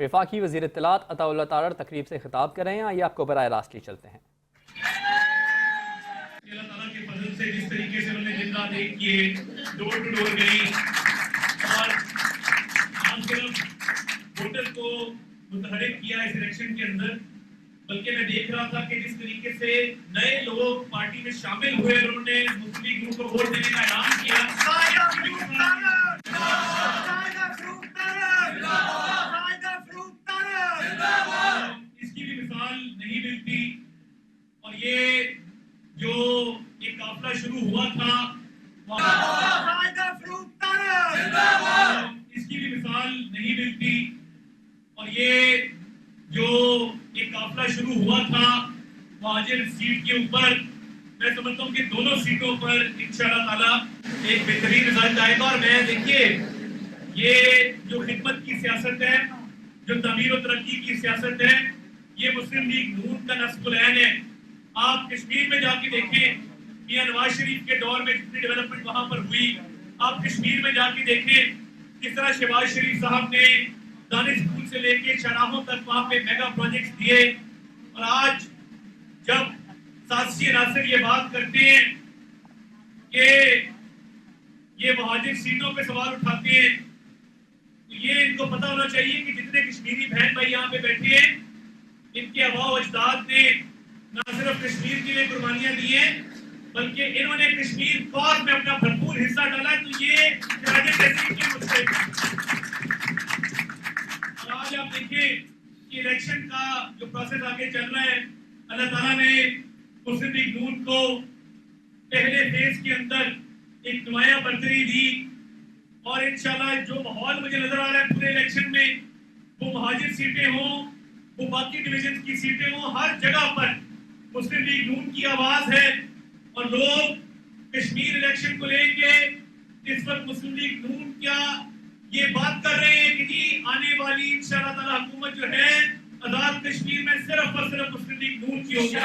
وفاقی وزیر اطلاعات عطا اللہ تارڑ تقریب سے خطاب کر رہے ہیں، آئیے آپ کو براہ راست لے چلتے ہیں۔ اللہ تعالیٰ کے فضل سے جس طریقے سے انہوں نے زندہ دیکھ کیے، ڈور ٹو ڈور گئی اور نہ صرف ووٹر کو متحرک کیا اس الیکشن کے اندر، بلکہ میں دیکھ رہا تھا کہ جس طریقے سے نئے لوگ پارٹی میں شامل ہوئے اور انہوں نے مسلم لیگ کو ووٹ دینے کا اعلان کیا، اس کی بھی مثال نہیں ملتی۔ اور یہ جو ایک قافلہ شروع ہوا تھا اس کی بھی مثال نہیں ملتی، اور یہ جو ایک قافلہ شروع ہوا تھا مہاجر سیٹ کے اوپر، میں سمجھتا ہوں کہ دونوں سیٹوں پر انشاءاللہ تعالیٰ ایک بہترین رزلٹ آئے گا۔ اور میں دیکھیے یہ جو خدمت کی سیاست ہے، جو تعمیر و ترقی کی سیاست ہے، یہ مسلم لیگ نون کا نصب العین ہے۔ آپ کشمیر میں جا کے دیکھیں، میاں نواز شریف کے دور میں جتنی ڈیولپمنٹ وہاں پر ہوئی، آپ کشمیر میں جا کے دیکھیں کس طرح شہباز شریف صاحب نے دانش اسکول سے لے کے چراہوں تک وہاں پہ میگا پروجیکٹس دیے۔ اور آج جب سیاسی عناصر یہ بات کرتے ہیں کہ یہ مہاجر سیٹوں پہ سوال اٹھاتے ہیں، تو یہ ان کو پتہ ہونا چاہیے کہ جتنے کشمیری بہن بھائی یہاں پہ بیٹھے ہیں، ان کے آباء و اجداد نے نہ صرف کشمیر کے لیے قربانیاں دی ہیں، بلکہ انہوں نے کشمیر کاز میں اپنا بھرپور حصہ ڈالا ہے۔ تو یہ سراج تحصیل کے مستحق۔ اور آج آپ دیکھیں کہ الیکشن کا جو پروسیس آگے چل رہا ہے، اللہ تعالیٰ نے مسلم لیگ نون کو پہلے فیز کے اندر ایک نمایاں برتری دی، اور انشاءاللہ جو ماحول مجھے نظر آ رہا ہے پورے الیکشن میں، وہ مہاجر سیٹیں ہوں، وہ باقی ڈویژن کی سیٹیں ہوں، ہر جگہ پر مسلم لیگ نون کی آواز ہے۔ اور لوگ کشمیر الیکشن کو لے کے اس وقت مسلم لیگ نون کیا یہ بات کر رہے ہیں کہ جی آنے والی انشاءاللہ تعالی حکومت جو ہے آزاد کشمیر میں صرف اور صرف مسلم لیگ نون کی ہوگی۔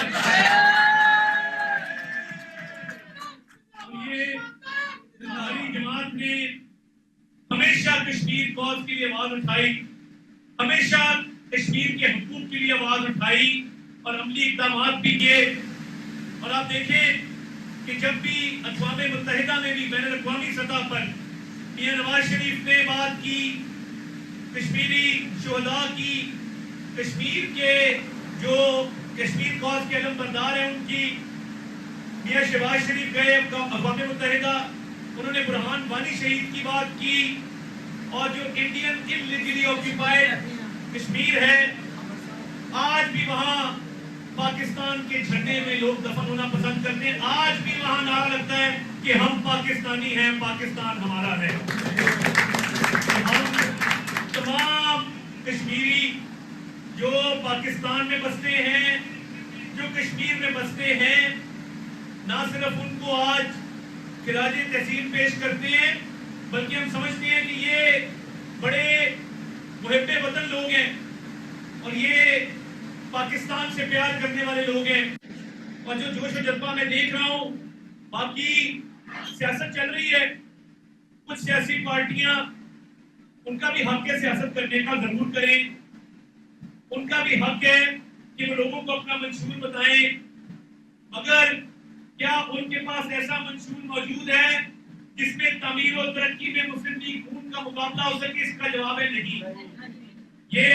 یہ زرداری جماعت نے ہمیشہ کشمیر کاز کے لیے آواز اٹھائی، ہمیشہ کشمیر کے حقوق کے لیے آواز اٹھائی اور عملی اقدامات بھی کیے۔ اور آپ دیکھیں کہ جب بھی اقوام متحدہ میں بھی بین الاقوامی سطح پر میاں نواز شریف نے بات کی کشمیری شہداء کی، کشمیر کے جو کشمیر کاز کے علم بردار ہیں ان کی، میاں شہباز شریف گئے اقوام متحدہ، انہوں نے برہان وانی شہید کی بات کی، اور جو انڈین انلیگلی آکیپائڈ کشمیر ہے، آج بھی وہاں پاکستان کے جھنڈے میں لوگ دفن ہونا پسند کرتے ہیں، آج بھی وہاں نعرہ لگتا ہے کہ ہم پاکستانی ہیں، پاکستان ہمارا ہے۔ ہم تمام کشمیری جو پاکستان میں بستے ہیں، جو کشمیر میں بستے ہیں، نہ صرف ان کو آج خراج تحسین پیش کرتے ہیں، بلکہ ہم سمجھتے ہیں کہ یہ بڑے محب وطن لوگ ہیں اور یہ پاکستان سے پیار کرنے والے لوگ ہیں۔ اور جو جوش و جذبہ میں دیکھ رہا ہوں، باقی سیاست چل رہی ہے، کچھ سیاسی پارٹیاں ان کا بھی حق ہے سیاست کرنے کا، ضرور کریں، ان کا بھی حق ہے کہ وہ لوگوں کو اپنا منشور بتائیں، مگر کیا ان کے پاس ایسا منشور موجود ہے جس میں تعمیر و ترقی میں مسلم لیگ نون کا مقابلہ ہو سکے؟ اس کا جواب ہے نہیں۔ یہ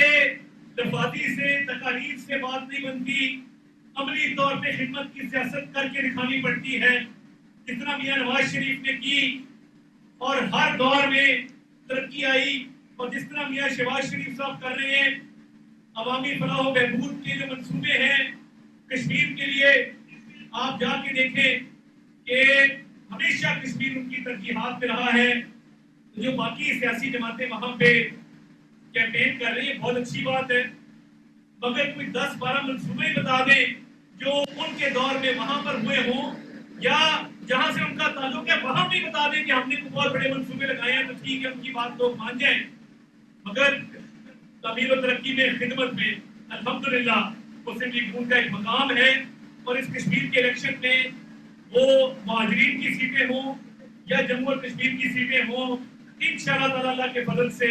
دفاعی سے تقاریر سے بات نہیں بنتی، عملی طور پہ خدمت کی سیاست کر کے دکھانی پڑتی ہے، جتنا میاں نواز شریف نے کی اور ہر دور میں ترقی آئی، اور جس طرح میاں شہباز شریف صاحب کر رہے ہیں، عوامی فلاح و بہبود کے جو منصوبے ہیں کشمیر کے لیے، آپ جا کے دیکھیں کہ ہمیشہ کشمیر ان کی ترجیحات میں رہا ہے۔ جو باقی سیاسی جماعتیں وہاں پہ کیمپین کر رہی ہیں، بہت اچھی بات ہے، مگر کوئی 10-12 منصوبے بتا دیں جو ان کے دور میں وہاں پر ہوئے ہوں، یا جہاں سے ان کا تعلق ہے وہاں بھی بتا دیں کہ ہم نے کوئی بہت بڑے منصوبے لگائے ہیں، تو ٹھیک ہے، ان کی بات لوگ مان جائیں۔ مگر تعمیر و ترقی میں، خدمت میں الحمدللہ مسلم لیگ نون کا ایک مقام ہے، اور اس کشمیر کے الیکشن میں وہ مہاجرین کی سیٹیں ہوں یا جموں اور کشمیر کی سیٹیں ہوں، انشاءاللہ تعالی اللہ کے فضل سے